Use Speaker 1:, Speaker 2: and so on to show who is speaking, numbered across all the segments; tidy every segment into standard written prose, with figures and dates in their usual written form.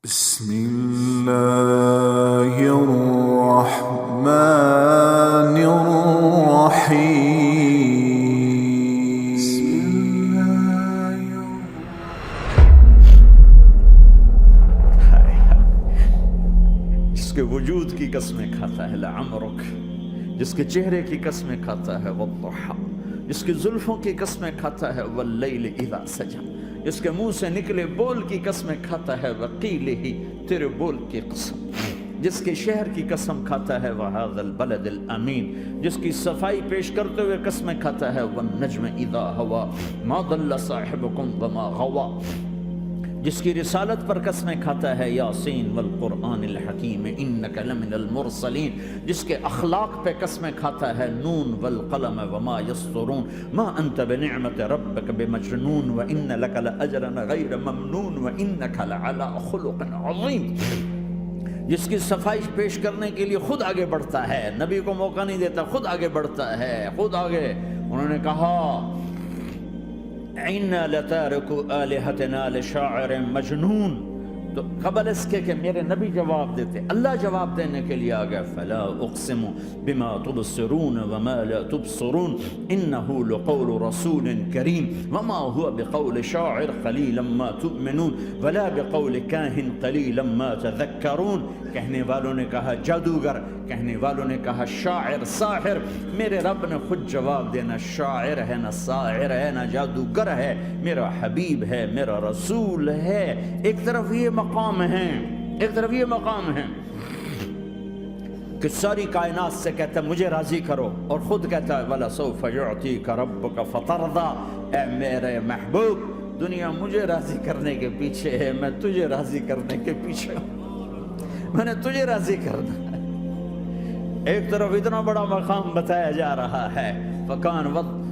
Speaker 1: بسم الله الرحمن الرحيم.
Speaker 2: جس کے وجود کی قسمیں کھاتا ہے لعمرک، جس کے چہرے کی قسمیں کھاتا ہے والضحى، جس کی زلفوں کی قسمیں کھاتا ہے واللیل اذا سجى، جس کے منہ سے نکلے بول کی قسمیں کھاتا ہے وقیلہ، تیرے بول کی قسم، جس کے شہر کی قسم کھاتا ہے وہذا البلد الامین، جس کی صفائی پیش کرتے ہوئے قسمیں کھاتا ہے والنجم اذا هوى ما ضل صاحبكم وما غوى، جس کی رسالت پر قسمیں کھاتا ہے یاسین والقرآن الحکیم انک لمن المرسلین، جس کے اخلاق پہ قسمیں کھاتا ہے نون والقلم وما یسطرون ما انت بنعمت ربک بمجنون وان لک لاجرا غیر ممنون وانک لعلی خلق عظیم، جس کی صفائی پیش کرنے کے لیے خود آگے بڑھتا ہے، نبی کو موقع نہیں دیتا، خود آگے بڑھتا ہے، خود آگے۔ انہوں نے کہا اِنَّا لَتَارِكُ آلِهَتِنَا لِشَاعِرٍ مَجْنُونَ، تو قبل اس کے کہ میرے نبی جواب دیتے، اللہ جواب دینے کے لیے آگیا فَلَا أُقْسِمُ بِمَا تُبْصِرُونَ وَمَا لَا تُبْصِرُونَ إِنَّهُ لَقَوْلُ رَسُولٍ كَرِيمٍ وَمَا هُوَ بِقَوْلِ شَاعِرٍ قَلِيلًا مَا تُؤْمِنُونَ وَلَا بِقَوْلِ كَاهِنٍ قَلِيلًا مَا تَذَكَّرُونَ۔ کہنے والوں نے کہا جادوگر، کہنے والوں نے کہا شاعر، ساحر، میرے رب نے خود جواب دینا شاعر ہے نہ ساحر ہے نہ جادوگر ہے، میرا حبیب ہے، میرا رسول ہے۔ ایک طرف یہ مقام ہے، ایک طرف یہ مقام ہے کہ ساری کائنات سے کہتا ہے مجھے راضی کرو، اور خود کہتا ہے وَلَسَوْفَ يُعْطِيكَ رَبُّكَ فَتَرْضَىٰ، اے میرے محبوب دنیا مجھے راضی کرنے کے پیچھے ہے، میں تجھے راضی کرنے کے پیچھے ہوں، میں نے تجھے راضی کرنا ہے۔ ایک طرف اتنا بڑا مقام بتایا جا رہا ہے فَكَانَ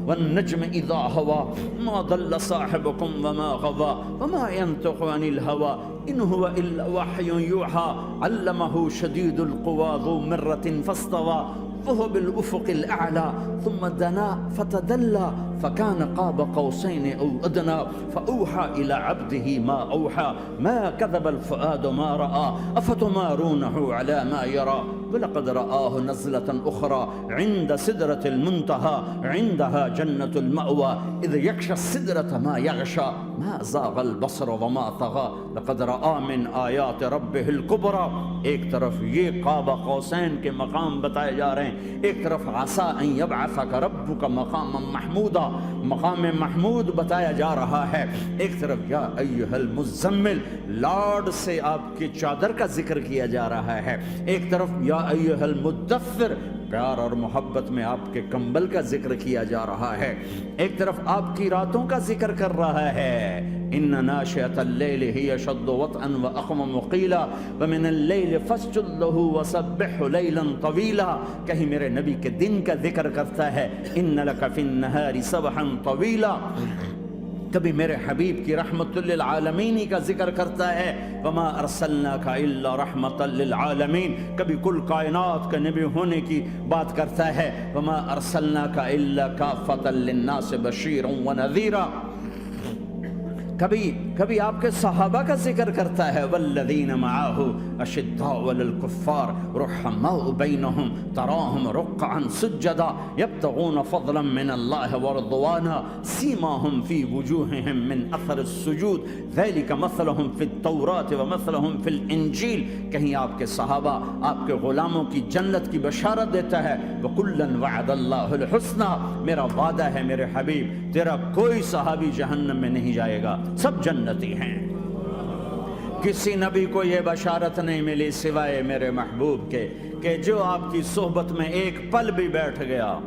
Speaker 2: وَالنَّجْمِ إِذَا هَوَىٰ مَا ضَلَّ صَاحِبُكُمْ وَمَا غَوَىٰ وَمَا يَنطِقُ عَنِ الْهَوَىٰ إِنْ هُوَ إِلَّا وَحْيٌ يُوحَىٰ عَلَّمَهُ شَدِيدُ الْقُوَىٰ ذُو مِرَّةٍ فَاسْتَوَىٰ وَهُوَ بِالْأُفُقِ الْأَعْلَىٰ ثُمَّ دَنَا فَتَدَلَّىٰ فَكَانَ قَابَ قَوْسَيْنِ أَوْ أَدْنَىٰ فَأَوْحَىٰ إِلَىٰ عَبْدِهِ مَا أَوْحَىٰ مَا كَذَبَ الْفُؤَادُ مَا رَأَىٰ أَفَتُمَارُونَهُ عَلَىٰ مَا يَرَىٰ وَلَقَدْ رَآهُ نَزْلَةً أُخْرَىٰ عِندَ سِدْرَةِ الْمُنتَهَىٰ عِندَهَا جَنَّةُ الْمَأْوَىٰ إِذْ يَغْشَى السِّدْرَةَ مَا يَغْشَىٰ مَا زَاغَ الْبَصَرُ وَمَا طَغَىٰ لَقَدْ رَآ مِنْ آيَاتِ رَبِّهِ الْكُبْرَىٰ۔ ایک طرف یہ قاب قوسین کے مقام بتائے جا رہے ہیں، ایک طرف عسیٰ ان یبعثک ربک مقاما محمودا، مقام محمود بتایا جا رہا ہے، ایک طرف یا ایھا المزمل، لاڈ سے آپ کی چادر کا ذکر کیا جا رہا ہے، ایک طرف یا ایھا المدثر، پیار اور محبت میں آپ کے کمبل کا ذکر کیا جا رہا ہے، ایک طرف آپ کی راتوں کا ذکر کر رہا ہے ان ناشئۃ اللیل ہی اشد وطئا واقوم قیلا ومن اللیل فاسجد لہ وسبحہ لیلا طویلا، کہیں میرے نبی کے دن کا ذکر کرتا ہے ان لک فی النہار سبحا طویلا، کبھی میرے حبیب کی رحمت للعالمین کا ذکر کرتا ہے وما ارسلناک الا رحمۃ للعالمین، کبھی کل کائنات کا نبی ہونے کی بات کرتا ہے وما ارسلناک الا کافۃ للناس بشیرا ونذیرا، کبھی آپ کے صحابہ کا ذکر کرتا ہے والذین معہ اشداء علی الکفار رحماء بینہم تراہم رکعا سجدا یبتغون فضلا من اللہ ورضوانا سیماہم فی وجوہہم من اثر السجود ذلک مثلہم فی التوراۃ ومثلہم فی الانجیل، کہیں آپ کے صحابہ آپ کے غلاموں کی جنت کی بشارت دیتا ہے وکلا وعد اللہ الحسنی، میرا وعدہ ہے میرے حبیب تیرا کوئی صحابی جہنم میں نہیں جائے گا، سب جنتی ہیں۔ کسی نبی کو یہ بشارت نہیں ملی سوائے میرے محبوب کے کہ جو آپ کی صحبت میں ایک پل بھی بیٹھ گیا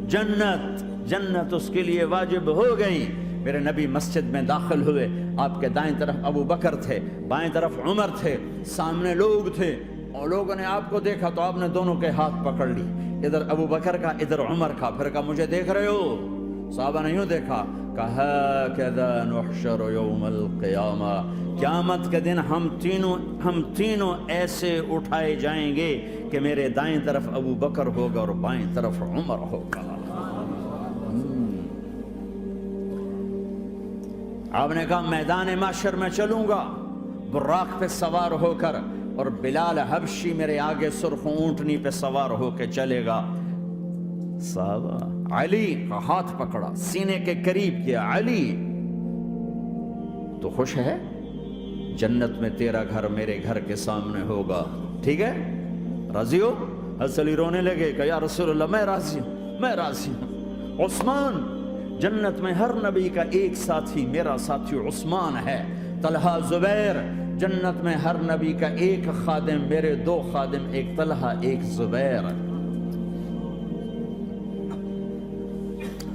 Speaker 2: جنت اس کے لیے واجب ہو گئی۔ میرے نبی مسجد میں داخل ہوئے، آپ کے دائیں طرف ابو بکر تھے، بائیں طرف عمر تھے، سامنے لوگ تھے، اور لوگوں نے آپ کو دیکھا تو آپ نے دونوں کے ہاتھ پکڑ لی، ادھر ابو بکر کا ادھر عمر کا، پھر کہا مجھے دیکھ رہے ہو؟ صحابہ نے یوں دیکھا، کہا کذا نحشر یوم القیامہ، قیامت کے دن ہم تینوں ایسے اٹھائے جائیں گے کہ میرے دائیں طرف ابو بکر ہوگا اور بائیں طرف عمر ہوگا۔ آپ نے کہا میدان محشر میں چلوں گا، براق پہ سوار ہو کر، اور بلال حبشی میرے آگے سرخ اونٹنی پہ سوار ہو کے چلے گا. صحابہ علی کا ہاتھ پکڑا، سینے کے قریب کیا. علی تو خوش ہے؟ جنت میں تیرا گھر میرے گھر کے سامنے ہوگا، ٹھیک ہے؟ راضی ہو؟ حضرت علی رونے لگے کہ یا رسول اللہ میں راضی ہوں، میں راضی ہوں. عثمان، جنت میں ہر نبی کا ایک ساتھی میرا ساتھی عثمان ہے. طلحہ، زبیر، جنت میں ہر نبی کا ایک خادم میرے 2 خادم، ایک طلحہ ایک زبیر.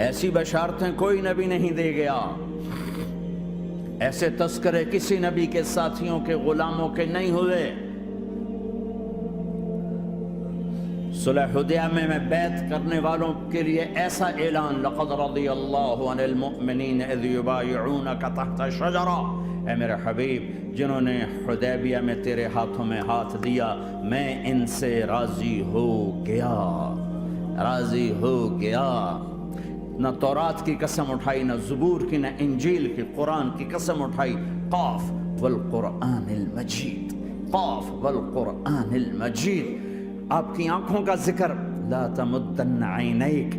Speaker 2: ایسی بشارتیں کوئی نبی نہیں دے گیا، ایسے تذکرے کسی نبی کے ساتھیوں کے غلاموں کے نہیں ہوئے. صلح حدیبیہ میں بیعت کرنے والوں کے لیے ایسا اعلان، لقد رضی اللہ عن المؤمنین اذ یبایعونک تحت شجرہ. اے میرے حبیب، جنہوں نے حدیبیہ میں تیرے ہاتھوں میں ہاتھ دیا، میں ان سے راضی ہو گیا، راضی ہو گیا. نہ تورات کی قسم اٹھائی، نہ زبور کی، نہ انجیل کی، قرآن کی قسم اٹھائی. قاف والقرآن المجید، قاف والقرآن المجید. آپ کی آنکھوں کا ذکر، لا تمدن عینیک،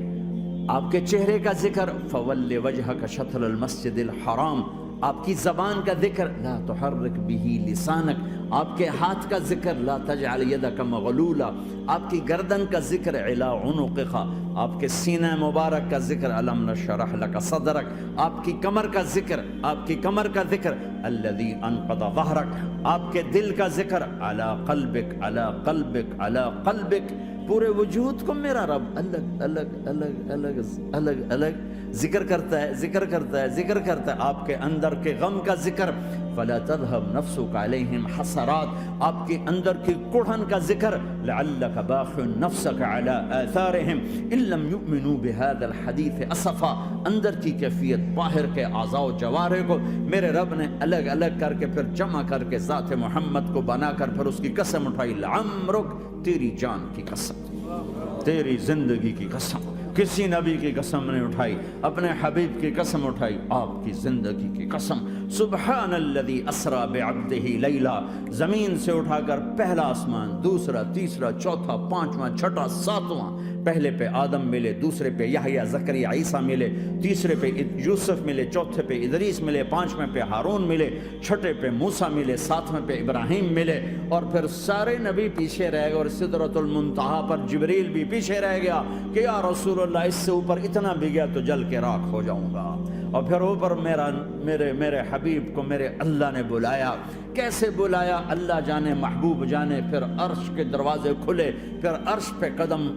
Speaker 2: آپ کے چہرے کا ذکر، فول وجہک شطر المسجد الحرام. آپ کی زبان کا ذکر، لا تحرک بہ لسانک. آپ کے ہاتھ کا ذکر، لا تجعل یدک مغلولا. آپ کی گردن کا ذکر، علی عنقک. آپ کے سینہ مبارک کا ذکر، الم نشرح لک صدرک. آپ کی کمر کا ذکر، آپ کی کمر کا ذکر، الذی انقض ظہرک. آپ کے دل کا ذکر، علی قلبک، علی قلبک، علی قلبک. پورے وجود کو میرا رب الگ الگ الگ الگ الگ الگ ذکر کرتا ہے، ذکر کرتا ہے، ذکر کرتا ہے. آپ کے اندر کے غم کا ذکر، فلا تذهب نفسك عليهم حسرات. آپ کے اندر کی کڑھن کا ذکر، لعلك باخع نفسك على آثارهم ان لم يؤمنوا بهذا الحديث اسفا. اندر کی کیفیت، باہر کے اعضاء و جوارح کو میرے رب نے الگ الگ کر کے پھر جمع کر کے ذات محمد کو بنا کر پھر اس کی قسم اٹھائی. لعمرک، تیری جان کی قسم، تیری زندگی کی قسم. کسی نبی کی قسم نہیں اٹھائی، اپنے حبیب کی قسم اٹھائی، آپ کی زندگی کی قسم. سبحان الذی اسری بعبدہ لیلا. زمین سے اٹھا کر پہلا آسمان، دوسرا، تیسرا، چوتھا، پانچواں، چھٹا، ساتواں. پہلے پہ آدم ملے، دوسرے پہ یحییٰ، زکریا، عیسیٰ ملے، تیسرے پہ یوسف ملے، چوتھے پہ ادریس ملے، پانچویں پہ ہارون ملے، چھٹے پہ موسیٰ ملے، ساتویں پہ ابراہیم ملے. اور پھر سارے نبی پیچھے رہ گئے، اور سدرۃ المنتہا پر جبریل بھی پیچھے رہ گیا کہ یا رسول اللہ اس سے اوپر اتنا بھی گیا تو جل کے راکھ ہو جاؤں گا. اور پھر اوپر میرے حبیب کو میرے اللہ نے بلایا. کیسے بلایا اللہ جانے، محبوب جانے. پھر عرش کے دروازے کھلے، پھر عرش پہ قدم.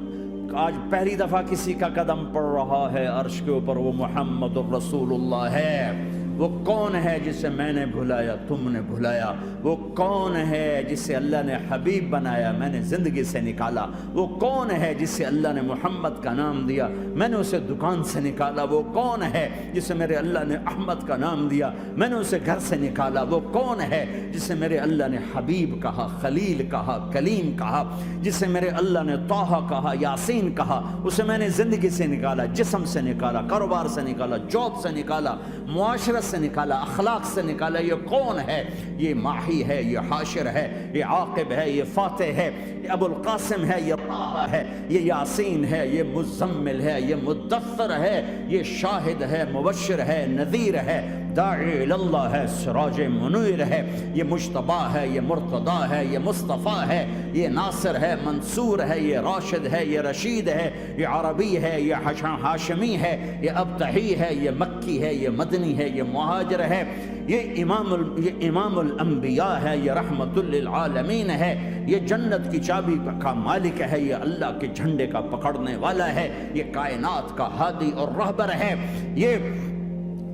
Speaker 2: آج پہلی دفعہ کسی کا قدم پڑ رہا ہے عرش کے اوپر، وہ محمد الرسول اللہ ہے. وہ کون ہے جسے میں نے بھلایا، تم نے بھلایا؟ وہ کون ہے جسے اللہ نے حبیب بنایا، میں نے زندگی سے نکالا؟ وہ کون ہے جسے اللہ نے محمد کا نام دیا، میں نے اسے دکان سے نکالا؟ وہ کون ہے جسے میرے اللہ نے احمد کا نام دیا، میں نے اسے گھر سے نکالا؟ وہ کون ہے جسے میرے اللہ نے حبیب کہا، خلیل کہا، کلیم کہا؟ جسے میرے اللہ نے طٰہٰ کہا، یاسین کہا، اسے میں نے زندگی سے نکالا، جسم سے نکالا، کاروبار سے نکالا، جاب سے نکالا، معاشرت سے نکالا، اخلاق سے نکالا. یہ کون ہے؟ یہ ماہی ہے، یہ حاشر ہے، یہ عاقب ہے، یہ فاتح ہے، یہ ابو القاسم ہے، یہ طٰہٰ ہے، یہ یاسین ہے، یہ مزمل ہے، یہ مدثر ہے، یہ شاہد ہے، مبشر ہے، نذیر ہے، داعی اللہ ہے، سراج منیر ہے، یہ مجتبیٰ ہے، یہ مرتضیٰ ہے، یہ مصطفیٰ ہے، یہ ناصر ہے، منصور ہے، یہ راشد ہے، یہ رشید ہے، یہ عربی ہے، یہ ہاشمی ہے، یہ ابتحی ہے، یہ مکی ہے، یہ مدنی ہے، یہ مہاجر ہے، یہ امام الانبیاء ہے، یہ رحمت للعالمین ہے، یہ جنت کی چابی کا مالک ہے، یہ اللہ کے جھنڈے کا پکڑنے والا ہے، یہ کائنات کا ہادی اور رہبر ہے. یہ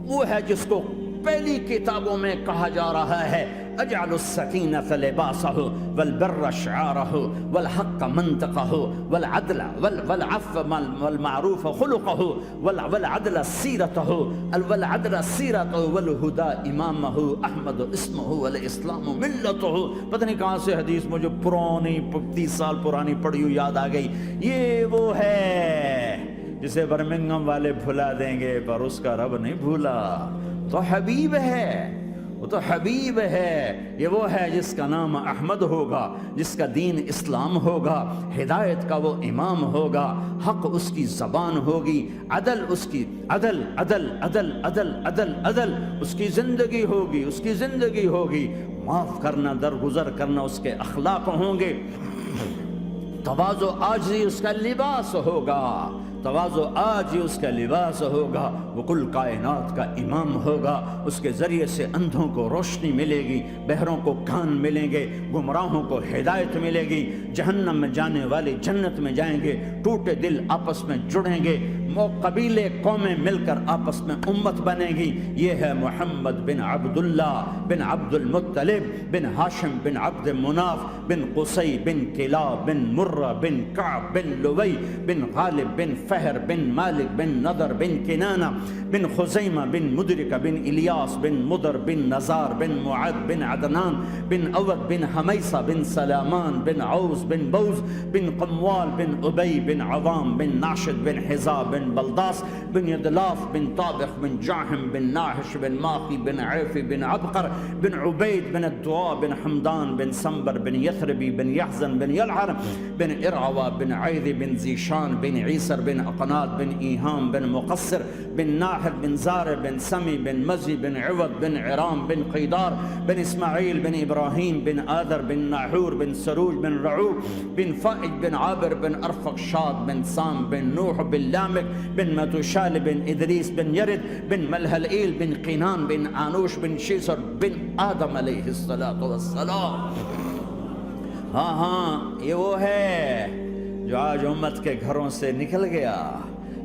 Speaker 2: وہ ہے جس کو پہلی کتابوں میں کہا جا رہا ہے اجعل السکینۃ لباسہ والبر شعارہ والحق منطقہ والعدل والعفو والمعروف خلقہ والعدل سیرتہ والہدى امامہ احمد اسمہ والاسلام ملتہ. پتہ نہیں کہاں سے حدیث مجھے پرانی 30 سال پرانی پڑھی ہوئی یاد آ گئی. یہ وہ ہے جسے برمنگم والے بھلا دیں گے پر اس کا رب نہیں بھولا. تو حبیب ہے، وہ تو حبیب ہے، یہ وہ ہے جس کا نام احمد ہوگا، جس کا دین اسلام ہوگا، ہدایت کا وہ امام ہوگا، حق اس کی زبان ہوگی، عدل اس کی عدل عدل عدل عدل عدل عدل اس کی زندگی ہوگی، اس کی زندگی ہوگی، معاف کرنا، درگزر کرنا اس کے اخلاق ہوں گے، تواضع عاجزی اس کا لباس ہوگا، تواضع آج ہی اس کا لباس ہوگا، وہ کل کائنات کا امام ہوگا، اس کے ذریعے سے اندھوں کو روشنی ملے گی، بہروں کو کان ملیں گے، گمراہوں کو ہدایت ملے گی، جہنم میں جانے والے جنت میں جائیں گے، ٹوٹے دل آپس میں جڑیں گے، قبیلے قومیں مل کر آپس میں امت بنے گی۔ یہ ہے محمد بن عبداللہ بن عبد المطلب بن ہاشم بن عبد مناف بن قصی بن کلاب بن مرہ بن کعب بن لوی بن غالب بن فہر بن مالک بن نضر بن کنانہ بن خزیمہ بن مدرکہ بن الیاس بن مدر بن نزار بن معد بن عدنان بن اود بن حمیسہ بن سلامان بن عوز بن بوز بن قموال بن ابی بن عوام بن ناشد بن حزاب بن بلداس بن یدلاف بن طابخ بن جاحم بن ناحش بن ماخی بن عیفی بن عبقر بن عبید بن الدعاء بن حمدان بن سنبر بن یثربی بن یحزن بن یلعر بن ارعوى بن عیذ بن زیشان بن عیسر بن اقناد بن ایہام بن مقصر بن ناحر بن زار بن سمی بن مزی بن عوض بن عرام بن قیدار بن اسماعیل بن ابراہیم بن آدر بن ناحور بن سروج بن رعوب بن فائج بن عابر بن ارفق شاد بن سام بن نوح بن لامک بن متوشال بن ادریس بن یرد بن ملہلئیل بن قینان بن آنوش بن شیسر بن آدم علیہ السلام۔ ہاں یہ وہ ہے جو آج امت کے گھروں سے نکل گیا،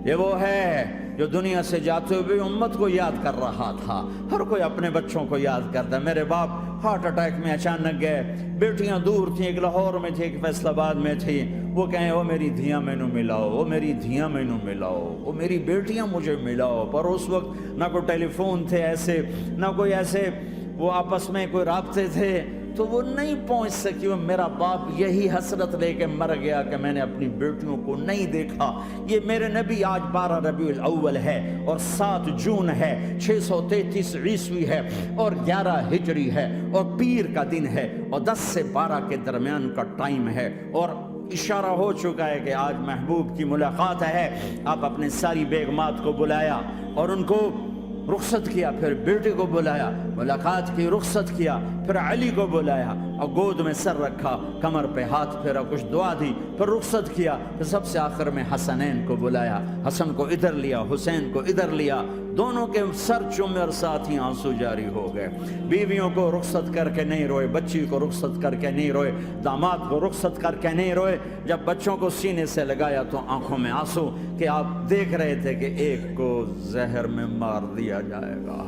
Speaker 2: یہ وہ ہے جو دنیا سے جاتے ہوئے امت کو یاد کر رہا تھا۔ ہر کوئی اپنے بچوں کو یاد کرتا ہے۔ میرے باپ ہارٹ اٹیک میں اچانک گئے، بیٹیاں دور تھیں، ایک لاہور میں تھی، ایک فیصل آباد میں تھی، وہ کہیں وہ میری دھیاں مینوں ملاؤ، وہ میری دھیاں مینوں ملاؤ، وہ میری بیٹیاں مجھے ملاؤ۔ پر اس وقت نہ کوئی ٹیلی فون تھے ایسے، نہ کوئی ایسے وہ آپس میں کوئی رابطے تھے، تو وہ نہیں پہنچ سکی۔ وہ میرا باپ یہی حسرت لے کے مر گیا کہ میں نے اپنی بیٹیوں کو نہیں دیکھا۔ یہ میرے نبی آج 12 ربیع الاول ہے اور 7 جون ہے، 633 عیسوی ہے اور 11 ہجری ہے اور پیر کا دن ہے اور 10 سے 12 کے درمیان کا ٹائم ہے، اور اشارہ ہو چکا ہے کہ آج محبوب کی ملاقات ہے۔ آپ اپنے ساری بیگمات کو بلایا اور ان کو رخصت کیا، پھر بیٹے کو بلایا، ملاقات کی، رخصت کیا، پھر علی کو بلایا اور گود میں سر رکھا، کمر پہ ہاتھ پھیرا، کچھ دعا دی، پھر رخصت کیا، پھر سب سے آخر میں حسنین کو بلایا، حسن کو ادھر لیا، حسین کو ادھر لیا، دونوں کے سر چومے اور ساتھ ہی آنسو جاری ہو گئے۔ بیویوں کو رخصت کر کے نہیں روئے، بچی کو رخصت کر کے نہیں روئے، داماد کو رخصت کر کے نہیں روئے۔ جب بچوں کو سینے سے لگایا تو آنکھوں میں آنسو، کہ آپ دیکھ رہے تھے کہ ایک کو زہر میں مار دیا جائے گا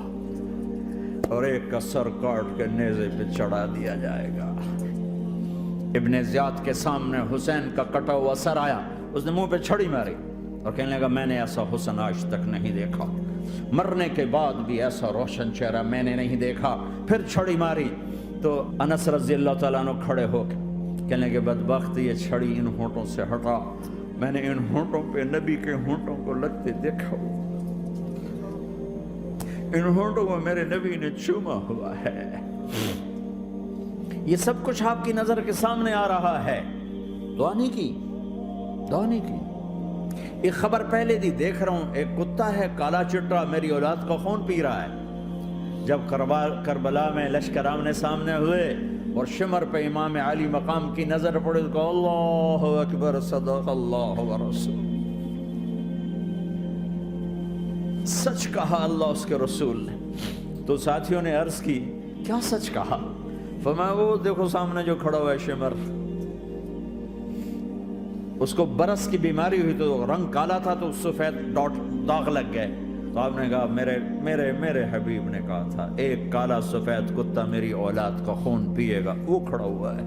Speaker 2: اور ایک کا سر کاٹ کے نیزے پہ چڑھا دیا جائے گا۔ ابن زیاد کے سامنے حسین کا کٹا ہوا سر آیا، اس نے منہ پہ چھڑی ماری اور کہنے لگا میں نے ایسا حسن آج تک نہیں دیکھا، مرنے کے بعد بھی ایسا روشن چہرہ میں نے نہیں دیکھا۔ پھر چھڑی ماری تو انس رضی اللہ تعالیٰ عنہ کھڑے ہو کے کہنے کے بدبخت یہ چھڑی ان ہونٹوں سے ہٹا، میں نے ان ہونٹوں پہ نبی کے ہونٹوں کو لگتے دیکھا، ان ہونٹوں کو میرے نبی نے چوما ہوا ہے۔ یہ سب کچھ آپ کی نظر کے سامنے آ رہا ہے، دعا نہیں کی، دعا نہیں کی۔ ایک خبر پہلے دی دیکھ رہا ہوں، ایک کتا ہے کالا چٹا میری اولاد کا خون پی رہا ہے۔ جب کربلا میں لشکر آمنے سامنے ہوئے اور شمر پہ امام علی مقام کی نظر پڑے تو اللہ اکبر، صدق اللہ ورسول، سچ کہا اللہ اس کے رسول نے۔ تو ساتھیوں نے عرض کی کیا سچ کہا؟ فرمایا وہ دیکھو سامنے جو کھڑا ہوا ہے شمر، اس کو برس کی بیماری ہوئی تو رنگ کالا تھا تو سفید داغ لگ گئے، تو آپ نے کہا میرے حبیب نے کہا تھا ایک کالا سفید کتا میری اولاد کا خون پیے گا، وہ کھڑا ہوا ہے۔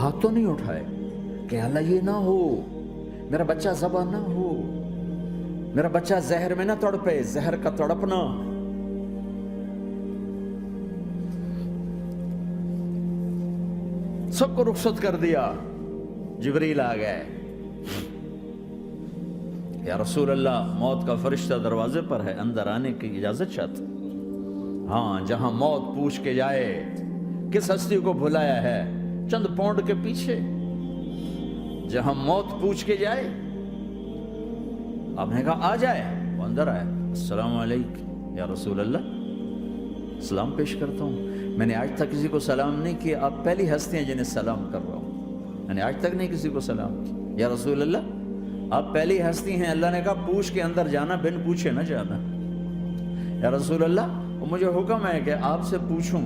Speaker 2: ہاتھ تو نہیں اٹھائے کہ اللہ یہ نہ ہو، میرا بچہ ذبح نہ ہو، میرا بچہ زہر میں نہ تڑپے، زہر کا تڑپنا۔ سب کو رخصت کر دیا، جبریل آ گئے، یا رسول اللہ موت کا فرشتہ دروازے پر ہے، اندر آنے کی اجازت چاہتا۔ ہاں، جہاں موت پوچھ کے جائے کس ہستی کو بھلایا ہے چند پونڈ کے پیچھے، جہاں موت پوچھ کے جائے، آپ نے کہا آ جائے، وہ اندر آئے، السلام علیکم یا رسول اللہ، سلام پیش کرتا ہوں۔ میں نے آج تک کسی کو سلام نہیں کیا، آپ پہلی ہستی ہیں جنہیں سلام کر رہا ہوں، میں نے آج تک نہیں کسی کو سلام کیا، یا رسول اللہ آپ پہلی ہستی ہیں، اللہ نے کہا پوچھ کے اندر جانا، بن پوچھے نہ جانا۔ یا رسول اللہ مجھے حکم ہے کہ آپ سے پوچھوں،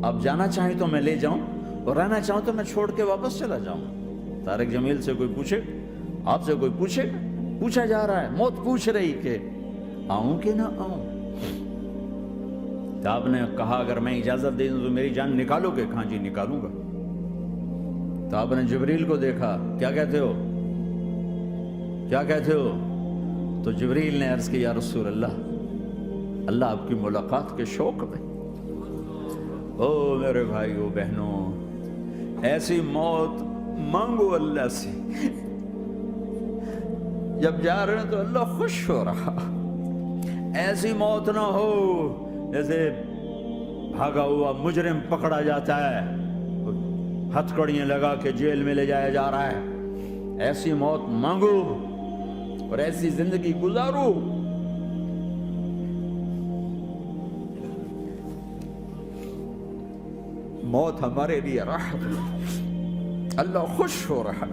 Speaker 2: آپ جانا چاہیں تو میں لے جاؤں، اور رہنا چاہوں تو میں چھوڑ کے واپس چلا جاؤں۔ طارق جمیل سے کوئی پوچھے، آپ سے کوئی پوچھے، پوچھا جا رہا ہے، موت پوچھ رہی کہ آؤں کہ نہ آؤں۔ تو آپ نے کہا اگر میں اجازت دے دوں تو میری جان نکالو گے؟ کہاں جی نکالوں گا۔ تو آپ نے جبریل کو دیکھا، کیا کہتے ہو، کیا کہتے ہو؟ تو جبریل نے عرض کی یا رسول اللہ، اللہ آپ کی ملاقات کے شوق میں۔ او میرے بھائیو بہنوں، ایسی موت مانگو اللہ سے، جب جا رہے ہیں تو اللہ خوش ہو رہا۔ ایسی موت نہ ہو جیسے بھاگا ہوا مجرم پکڑا جاتا ہے، ہتھ کڑیاں لگا کے جیل میں لے جایا جا رہا ہے۔ ایسی موت مانگو اور ایسی زندگی گزارو۔ موت ہمارے لیے راحت ہے، اللہ خوش ہو رہا۔